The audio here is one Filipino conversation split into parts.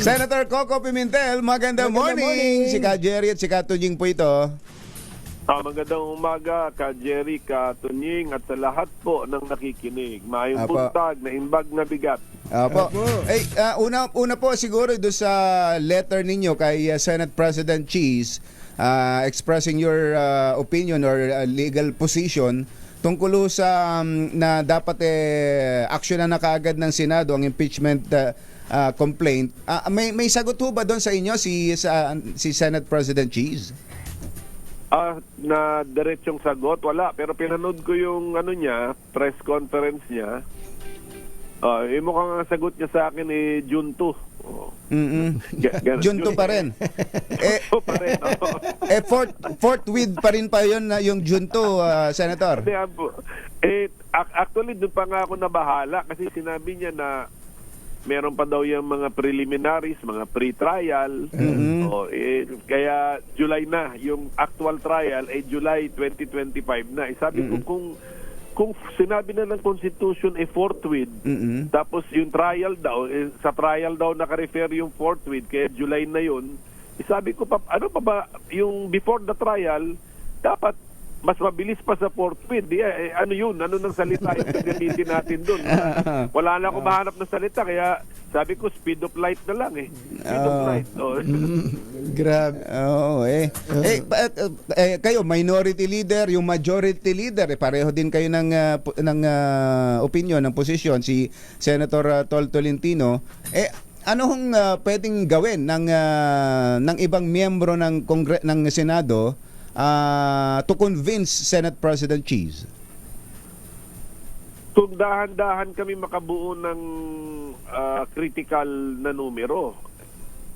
Senator Coco Pimentel, magandang morning. Si Ka Jerry at si Ka Tunying po ito. Magandang umaga, Ka Jerry, Ka Tunying, at sa lahat po ng nakikinig. Mayong Apo. buntag na imbag na bigat. Apo. Una po siguro doon sa letter ninyo kay Senate President Cheese, expressing your opinion or legal position tungkol sa na dapat aksyonan na kaagad ng Senado ang impeachment complaint. May sagot ho ba doon sa inyo si Senate President Cheese? Na diretsong sagot, wala. Pero pinanood ko yung press conference niya. Mukhang ang sagot niya sa akin June 2. June 2 pa rin. Forthwith pa rin pa yun na yung June 2, Senator. Actually, doon pa nga ako nabahala kasi sinabi niya na meron pa daw yung mga preliminaries, mga pre-trial. Kaya July na. Yung actual trial ay July 2025 na. Sabi ko, kung sinabi na ng Constitution forthwith, tapos yung trial daw, sa trial daw naka-refer yung forthwith, kaya July na yun, sabi ko, ano pa ba, yung before the trial, dapat mas mabilis pa sa forthwith. Ano yun? Ano nang salita yung gagamitin natin doon? Wala na akong mahanap na salita, kaya sabi ko, speed of light na lang Speed of light. Grabe. Kayo, minority leader, yung majority leader, pareho din kayo ng opinion, ng posisyon, si Senator Tol Tolentino. Ano hong pwedeng gawin ng ibang miyembro ng Senado to convince Senate President Cheese? Kung dahan-dahan kami makabuo ng critical na numero.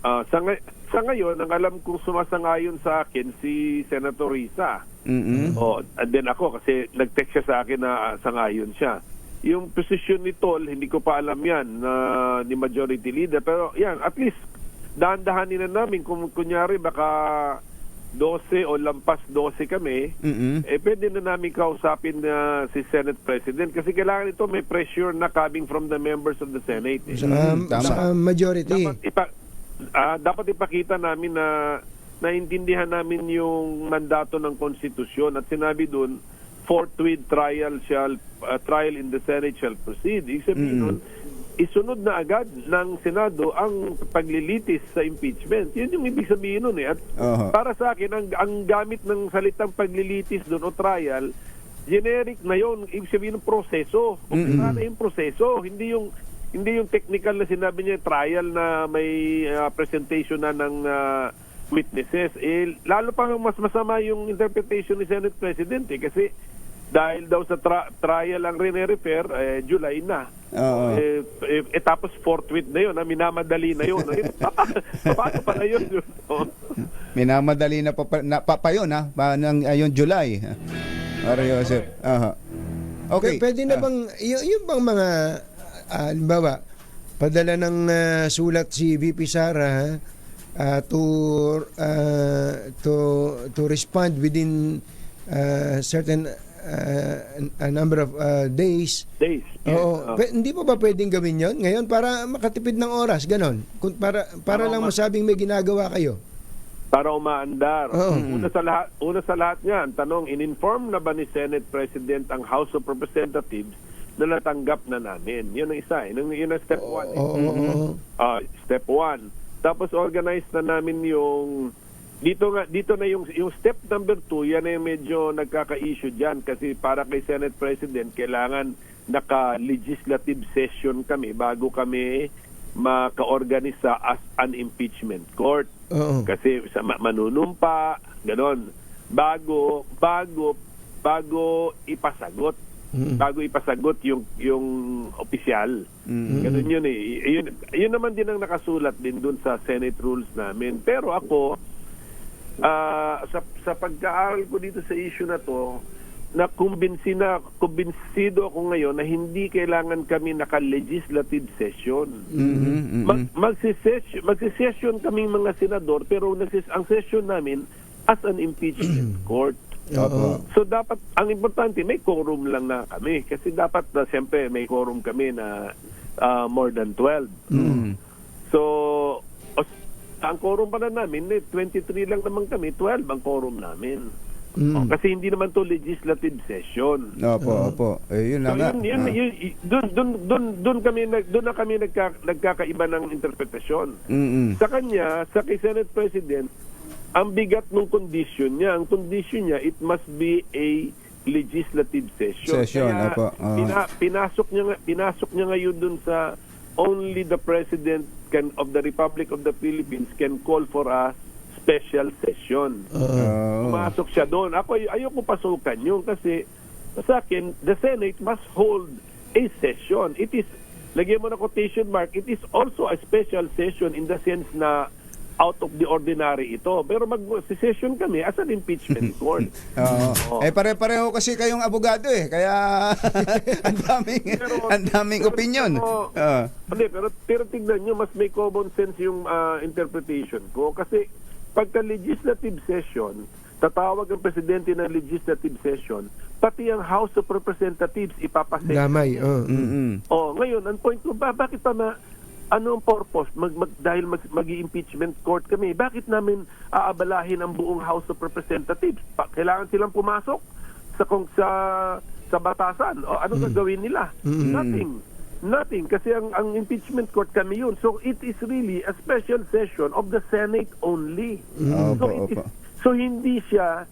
Sa ngayon, ang alam kong sumasangayon sa akin si Senator Risa. And then ako, kasi nag-text siya sa akin na sangayon siya. Yung posisyon ni Tol, hindi ko pa alam yan ni Majority Leader. Pero yan, at least dahan-dahanin na namin. Kung kunyari baka 12 o lampas 12 kami, pwede na namin kausapin na si Senate President kasi kailangan ito may pressure na coming from the members of the Senate. Sa majority. Dapat ipakita namin na naintindihan namin yung mandato ng konstitusyon at sinabi doon, forthwith trial in the Senate shall proceed. Ibig sabihin nun, isunod na agad ng Senado ang paglilitis sa impeachment. Yun yung ibig sabihin nun At para sa akin, ang gamit ng salitang paglilitis doon o trial, generic na yun. Ibig sabihin ng proseso. Umpisa na yung proseso. Hindi yung technical na sinabi niya, trial na may presentation na ng witnesses. Lalo pa mas masama yung interpretation ni Senate President kasi dahil daw sa trial ang rin-refer, July na. Tapos forthwith na yun, minamadali na yun. Paano pala yun? Minamadali na pa yun, yung July. Joseph. Okay. Pwede na bang, yung bang mga, halimbawa, padala ng sulat si VP Sara to respond within certain a number of days. Hindi pa ba pwedeng gawin yon ngayon para makatipid ng oras, ganon? Para lang masabing may ginagawa kayo. Para umaandar. Una sa lahat nga, ang tanong, in-inform na ba ni Senate President ang House of Representatives na natanggap na namin? Yun ang isa. Yun ang step 1. Step 1. Tapos organize na namin yung dito na yung step number 2, yan ay medyo nagkaka-issue diyan kasi para kay Senate President kailangan naka-legislative session kami bago kami maka-organisa as an impeachment court. Kasi sa manunumpa, ganon. Bago ipasagot. Bago ipasagot yung opisyal. Ganun yun Yun naman din ang nakasulat din dun sa Senate rules namin. Pero ako, sa pagkaaral ko dito sa issue na to, kumbinsido ako ngayon na hindi kailangan kami naka-legislative session. Magsisession kaming mga senador, pero ang session namin as an impeachment court. So dapat, ang importante, may quorum lang na kami. Kasi dapat, siyempre, may quorum kami na more than 12. So, ang quorum pala namin, 23 lang naman kami, 12 ang quorum namin. Kasi hindi naman to legislative session. Opo. Yun lang nga. Doon na kami nagkakaiba ng interpretasyon. Sa kanya, sa kay Senate President, ang bigat ng condition niya. Ang condition niya, it must be a legislative session. Kaya opo. pinasok niya ngayon doon sa only the President of the Republic of the Philippines can call for a special session. Pumasok siya doon. Ayoko pasukan yun kasi sa akin, the Senate must hold a session. It is, lagyan mo na quotation mark, it is also a special session in the sense na out of the ordinary ito. Pero mag-session kami as an impeachment court. Pare-pareho kasi kayong abogado kaya ang daming opinion. Pero tignan nyo, mas may common sense yung interpretation ko. Kasi pagka legislative session, tatawag ang presidente ng legislative session, pati ang House of Representatives ipapasession. Damay. Ngayon, ang point ko, bakit pa ano ang purpose? Dahil mag-impeachment court kami, bakit namin aabalahin ang buong House of Representatives? Kailangan silang pumasok sa batasan. Ano gagawin nila? Nothing. Kasi ang impeachment court kami yun. So it is really a special session of the Senate only. So hindi siya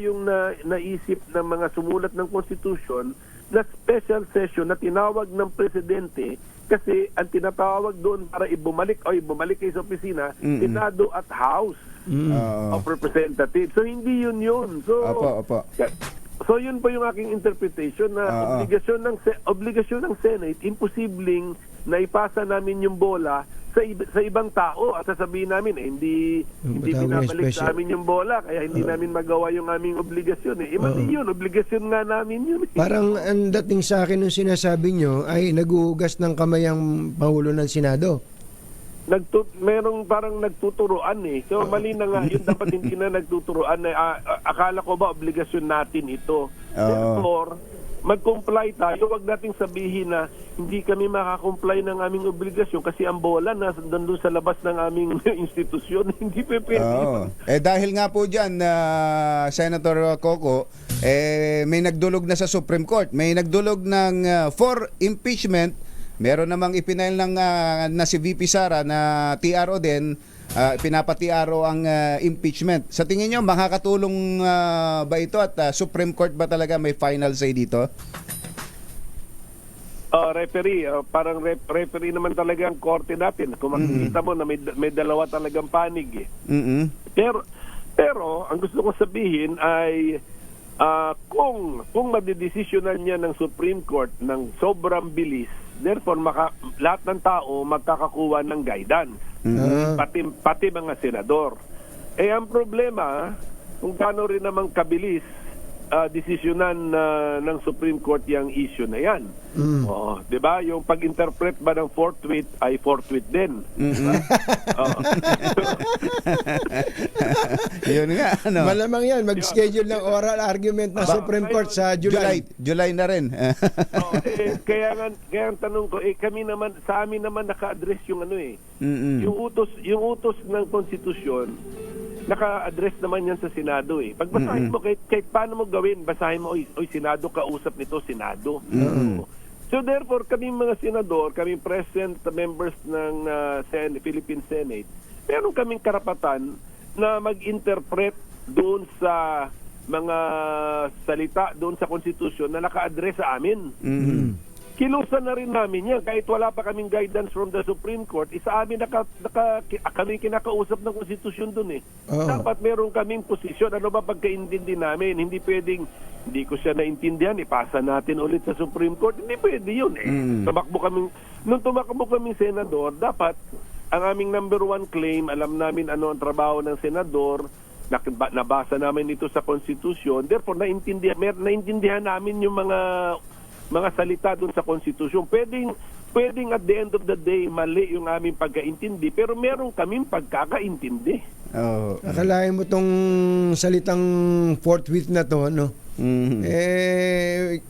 yung naisip ng mga sumulat ng Constitution na special session na tinawag ng presidente. Kasi ang tinatawag doon para ibumalik kayo sa opisina, Senado at House of Representatives. So hindi yun. So yun po yung aking interpretation na obligasyon ng Senate, imposibleng na ipasa namin yung bola sa ibang tao at sasabihin namin hindi binabalik sa amin yung bola kaya hindi namin magawa yung aming obligasyon mali yun, obligasyon nga namin yun. Parang ang dating sa akin nung sinasabi nyo ay naguhugas ng kamay ang Pangulo ng Senado. Merong parang nagtuturuan So mali na nga yun, dapat hindi na nagtuturuan akala ko ba obligasyon natin ito. Therefore, mag-comply tayo, wag nating sabihin na hindi kami makakomply ng aming obligasyon kasi ang bola nandun sa labas ng aming institusyon. Hindi pwede. Dahil nga po dyan, Senator Coco, may nagdulog na sa Supreme Court. May nagdulog ng for impeachment. Meron namang ipinail ng na si VP Sara na TRO din, pinapa-TRO ang impeachment. Sa tingin nyo, makakatulong ba ito at Supreme Court ba talaga may final say dito? Referee, parang referee naman talaga ang korte natin. Kung makikita mo na may dalawa talagang panig Pero ang gusto ko sabihin ay kung madidesisyonan niya ng Supreme Court ng sobrang bilis, therefore lahat ng tao magkakakuha ng guidance. Pati mga senador. Ang problema, kung gaano rin namang kabilis desisyonan ng Supreme Court yung issue na yan. 'Di ba? Yung pag-interpret ba ng forthwith ay forthwith din. Yun nga, Malamang yan, mag-schedule ng oral argument ng Supreme Court sa July. July na rin. Kaya ang tanong ko, sa amin naman naka-address yung yung utos ng konstitusyon, naka-address naman yan sa Senado Pagbasahin mo, kahit paano mo gawin, basahin mo, Senado, kausap nito, Senado. So therefore, kami mga senador, kami present members ng Philippine Senate, meron kaming karapatan na mag-interpret doon sa mga salita doon sa konstitusyon na naka-address sa amin. Kilusan na rin namin yan kahit wala pa kaming guidance from the Supreme Court. Isa amin kami kinakausap ng konstitusyon doon Dapat meron kaming posisyon. Ano ba pagkaintindi namin? Hindi pwedeng hindi ko siya naintindihan, ipasa natin ulit sa Supreme Court. Hindi pwede yun nung tumakbo kaming senador, dapat ang aming number one claim, alam namin ano ang trabaho ng senador, nabasa namin ito sa konstitusyon, therefore naintindihan namin yung mga salita doon sa konstitusyon. Pwedeng at the end of the day mali yung aming pagkaintindi, pero meron kaming pagkakaintindi. Akalain mo tong salitang forthwith na to,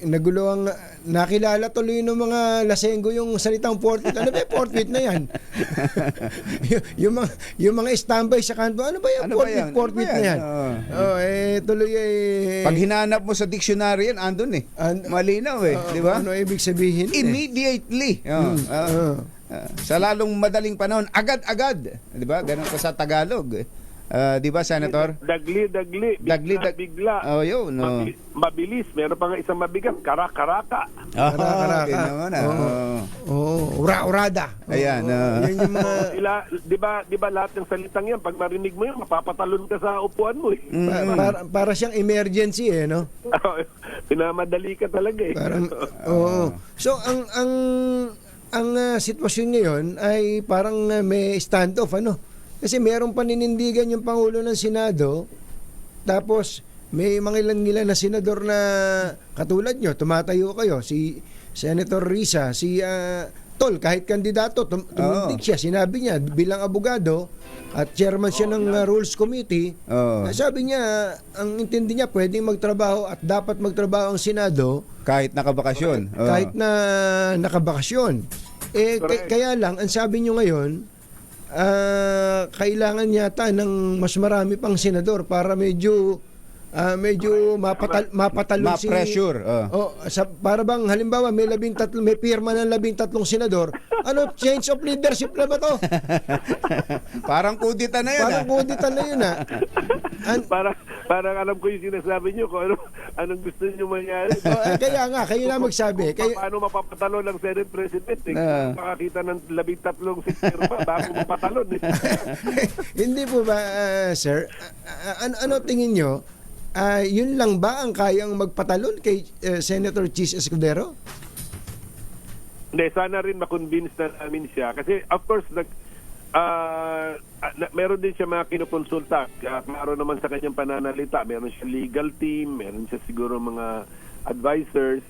Nagulo ang nakilala tuloy ng mga lasenggo yung salitang forfeit. Ano ba yung forfeit na yan? yung mga standby sa kanto, ano ba yung forfeit na yan? Tuloy pag hinanap mo sa dictionary yan, andun malinaw di ba? Ano ibig sabihin? Immediately. Sa lalong madaling panahon, agad-agad. Di ba? Ganun ko sa Tagalog. Di ba, Senator? Dagli. Bigla. Oh, yun. No. Mabilis. Meron pa nga isang mabigat. Karaka. Karaka. Ura-urada. Ayan. Yan yung mga... Di ba lahat ng salitang yan, pag marinig mo yan, mapapatalon ka sa upuan mo. Para siyang emergency, no? Pinamadali ka talaga. Parang, So, ang sitwasyon ngayon ay parang may standoff, Kasi merong paninindigan yung Pangulo ng Senado, tapos may mga ilan na senador na katulad nyo, tumatayo kayo, si Senator Risa, si Tol, kahit kandidato, tumuntik siya, sinabi niya, bilang abogado, at chairman siya ng Rules Committee, sabi niya, ang intindi niya, pwedeng magtrabaho at dapat magtrabaho ang Senado, kahit nakabakasyon. Kahit na nakabakasyon. Kaya lang, ang sabi niyo ngayon, kailangan yata ng mas marami pang senador para medyo mapatalon si ma-pressure. Para bang halimbawa may pirma ng 13 senador, change of leadership na ba to? Parang kudita na yun. Parang alam ko yung sinasabi niyo kung anong gusto niyo mangyari. Kaya nga, kayo na magsabi. Paano mapapatalo ng Senate President? Makakita ng 13 pirma bago mapatalon. Hindi po ba, sir? Ano tingin nyo? Yun lang ba ang kayang magpatalon kay Senator Chis Escudero? Hindi, sana rin makonvince na namin siya. Kasi of course, meron din siya mga kinukonsulta. Klaro naman sa kanyang pananalita. Meron siya legal team, meron siya siguro mga advisors.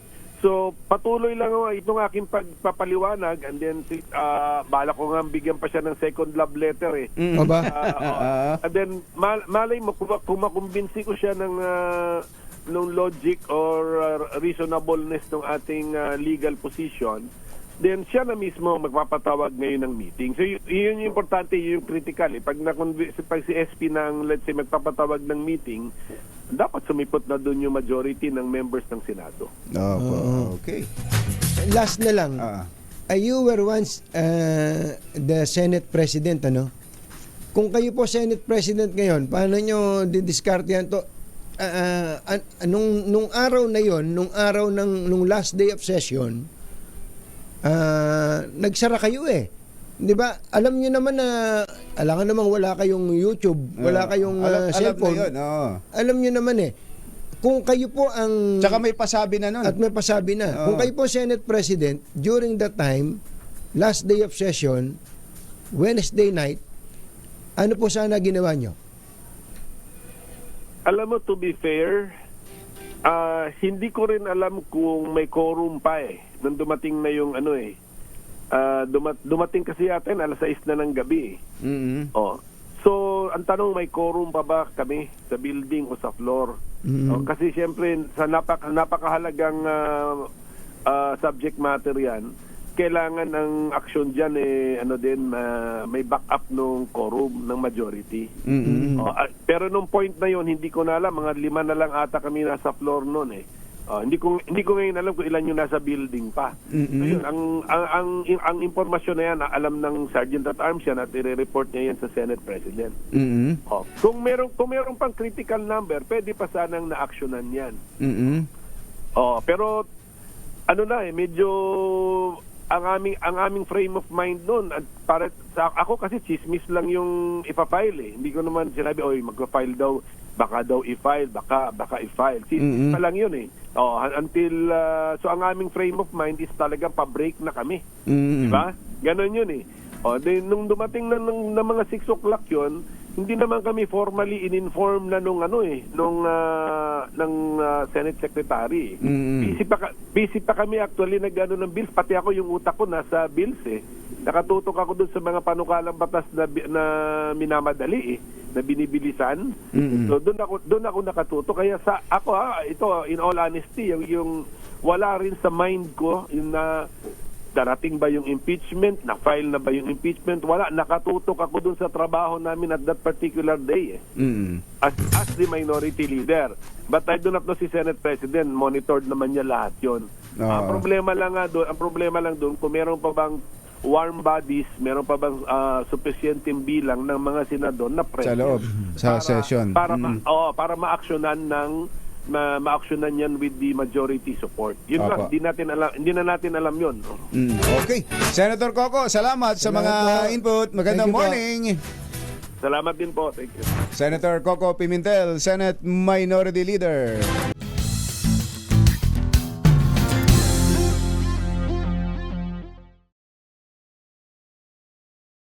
So, patuloy lang itong aking pagpapaliwanag, and then bala ko nga bigyan pa siya ng second love letter and then malay mo kung makumbinsi ko siya ng logic or reasonableness ng ating legal position, then siya na mismo magpapatawag ngayon ng meeting. So yun yung importante, yung critical. Pag si SP ng, let's say, magpapatawag ng meeting, dapat sumipot na doon yung majority ng members ng Senado. Okay. Last na lang. You were once the Senate President, Kung kayo po Senate President ngayon, paano nyo didiskartehan to? Nung araw na yon, nung last day of session, nagsara kayo Di ba? Alam niyo naman na alangan namang wala kayong YouTube, wala kayong cellphone. Alam niyo naman kung kayo po ang... Tsaka may pasabi na nun. At may pasabi na. Kung kayo po Senate President, during that time, last day of session, Wednesday night, ano po sana ginawa nyo? Alam mo, to be fair, hindi ko rin alam kung may quorum pa nung dumating na yung dumating kasi atin alas 6 na ng gabi So, ang tanong, may quorum pa ba kami sa building o sa floor? Kasi siyempre, sa napakahalagang subject matter yan, kailangan ng action dyan may backup ng quorum ng majority. Pero nung point na yon, hindi ko na alam, mga 5 na lang ata kami nasa floor noon hindi ko ngayon alam kung ilan yung nasa building pa. Ayun, ang impormasyon na yan, alam ng Sergeant at Arms yan at i-report niya yan sa Senate President. Kung merong pang critical number, pwede pa sanang na-actionan yan. Pero medyo ang aming frame of mind noon, para sa ako kasi chismis lang yung ipa-file Hindi ko naman sinabi, magpa-file daw, baka daw i-file, baka i-file. Chismis pa lang yun until so ang aming frame of mind is talagang pa-break na kami. Diba? Ganon yun Nung dumating na ng mga 6 o'clock yon, hindi naman kami formally in-inform na nung Senate Secretary. Busy pa kami actually nag-ano ng bills, pati ako yung utak ko nasa bills eh. Nakatutok ako dun sa mga panukalang batas na minamadali na binibilisan. So doon ako nakatutok, kaya ito in all honesty yung wala rin sa mind ko yung na darating ba yung impeachment, na-file na ba yung impeachment, wala. Nakatutok ako dun sa trabaho namin at that particular day as the minority leader. But I do not know si Senate President, monitored naman niya lahat yon. Ang problema lang doon, kung meron pa bang warm bodies, meron pa bang sufficienteng bilang ng mga senador na present sa loob, sa session. Para ma-actionan yan with the majority support. Yun lang, hindi na natin alam yun. Okay. Senator Coco, salamat sa mga input. Magandang morning. Salamat din po. Thank you. Senator Coco Pimentel, Senate Minority Leader.